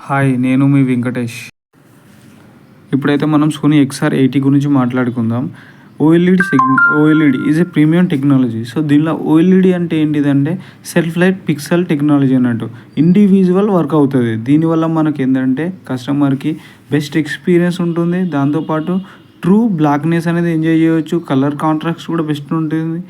Hi! నేను మీ వెంకటేష్. ఇప్పుడైతే మనం సోనీ XR80 గురించి మాట్లాడుకుందాం. OLED is a premium technology. So, దీనిలో ఓఎల్ఈడీ అంటే ఏంటిదంటే సెల్ఫ్ లైట్ పిక్సెల్ టెక్నాలజీ అన్నట్టు. ఇండివిజువల్ వర్క్ అవుతుంది. దీనివల్ల మనకేందంటే కస్టమర్‌కి బెస్ట్ ఎక్స్‌పీరియన్స్ ఉంటుంది. దాంతోపాటు ట్రూ బ్లాక్‌నెస్ అనేది ఎంజాయ్ చేయొచ్చు. కలర్ కాంట్రాస్ట్ కూడా బెస్ట్ ఉంటుంది.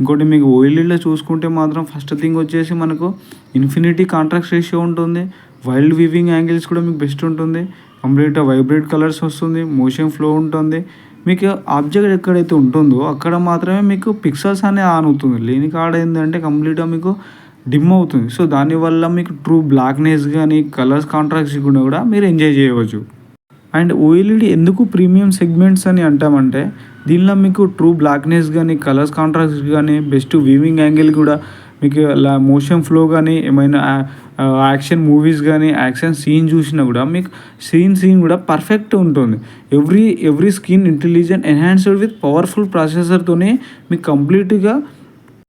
ఇంకోటి మీకు ఓఎల్ఈడీలో చూసుకుంటే మాత్రం ఫస్ట్ థింగ్ వచ్చేసి మనకు ఇన్ఫినిటీ కాంట్రాస్ట్ రేషియో ఉంటుంది. వైల్డ్ వీవింగ్ యాంగిల్స్ కూడా మీకు బెస్ట్ ఉంటుంది. కంప్లీట్‌గా వైబ్రేట్ కలర్స్ వస్తుంది. మోషన్ ఫ్లో ఉంటుంది. మీకు ఆబ్జెక్ట్ ఎక్కడైతే ఉంటుందో అక్కడ మాత్రమే మీకు పిక్సెల్స్ అనేది ఆన్ అవుతుంది. లేని కాడ ఏందంటే కంప్లీట్‌గా మీకు డిమ్ అవుతుంది. సో, దానివల్ల మీకు ట్రూ బ్లాక్‌నెస్ గానీ, కలర్స్ కాంట్రాస్ట్ కూడా మీరు ఎంజాయ్ చేయవచ్చు. అండ్ ఓఎల్ఈడీ ఎందుకు ప్రీమియం సెగ్మెంట్స్ అని అంటామంటే దీనిలో మీకు ట్రూ బ్లాక్‌నెస్ గానీ, కలర్స్ కాంట్రాస్ట్ గానీ, బెస్ట్ వీవింగ్ యాంగిల్ కూడా మీకు మోషన్ ఫ్లో కానీ ఏమైనా యాక్షన్ మూవీస్ కానీ యాక్షన్ సీన్ చూసినా కూడా మీకు సీన్ కూడా పర్ఫెక్ట్ ఉంటుంది. Every screen intelligent enhanced with powerful ప్రాసెసర్తోనే మీకు కంప్లీట్గా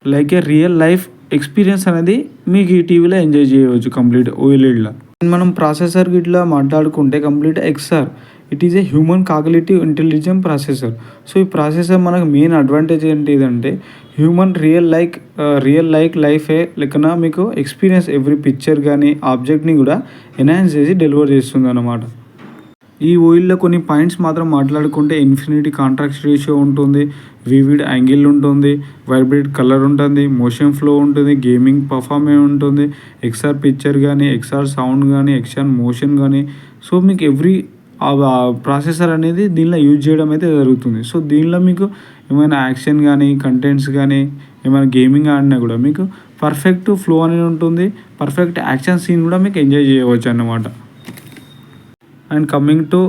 like a real life experience అనేది మీకు ఈ టీవీలో ఎంజాయ్ చేయవచ్చు కంప్లీట్ ఓఎల్ఈడీలో. మనం ప్రాసెసర్ గిట్లా మాట్లాడుకుంటే complete XR it is a human cognitive intelligent processor. So, ఈ ప్రాసెసర్ మనకు మెయిన్ అడ్వాంటేజ్ ఏంటిదంటే హ్యూమన్ రియల్ లైఫే లెక్కన మీకు ఎక్స్పీరియన్స్ ఎవ్రీ పిక్చర్ కానీ ఆబ్జెక్ట్ని కూడా ఎన్హాన్స్ చేసి డెలివర్ చేస్తుంది అన్నమాట. ఈ ఓయిల్లో కొన్ని పాయింట్స్ మాత్రం మాట్లాడుకుంటే ఇన్ఫినిటీ కాంట్రాస్ట్ రేషియో ఉంటుంది. వివిడ్ యాంగిల్ ఉంటుంది. వైబ్రేట్ కలర్ ఉంటుంది. మోషన్ ఫ్లో ఉంటుంది. గేమింగ్ పర్ఫార్మెన్స్ ఉంటుంది. XR పిక్చర్ కానీ XR సౌండ్ కానీ XR మోషన్ కానీ సో మీకు ఎవ్రీ ప్రాసెసర్ అనేది దీనిలో యూజ్ చేయడం అయితే జరుగుతుంది. సో, దీనిలో మీకు ఏమైనా యాక్షన్ కానీ కంటెంట్స్ కానీ ఏమైనా గేమింగ్ ఆడినా కూడా మీకు పర్ఫెక్ట్ ఫ్లో అనేది ఉంటుంది. పర్ఫెక్ట్ యాక్షన్ సీన్ కూడా మీకు ఎంజాయ్ చేయవచ్చు అన్నమాట. అండ్ కమింగ్ టు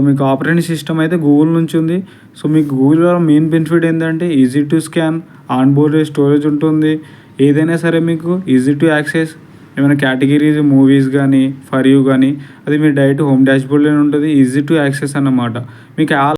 మీకు ఆపరేటింగ్ సిస్టమ్ అయితే గూగుల్ నుంచి ఉంది. సో, మీకు గూగుల్ మెయిన్ బెనిఫిట్ ఏంటంటే easy to scan, on board storage ఉంటుంది. ఏదైనా సరే మీకు ఈజీ టు యాక్సెస్. ఏమైనా కేటగిరీస్ మూవీస్ కానీ ఫర్ యూ కానీ అది మీ డైరెక్ట్ హోమ్ డాష్బోర్డ్లోనే ఉంటుంది. ఈజీ టు యాక్సెస్ అన్నమాట. మీకు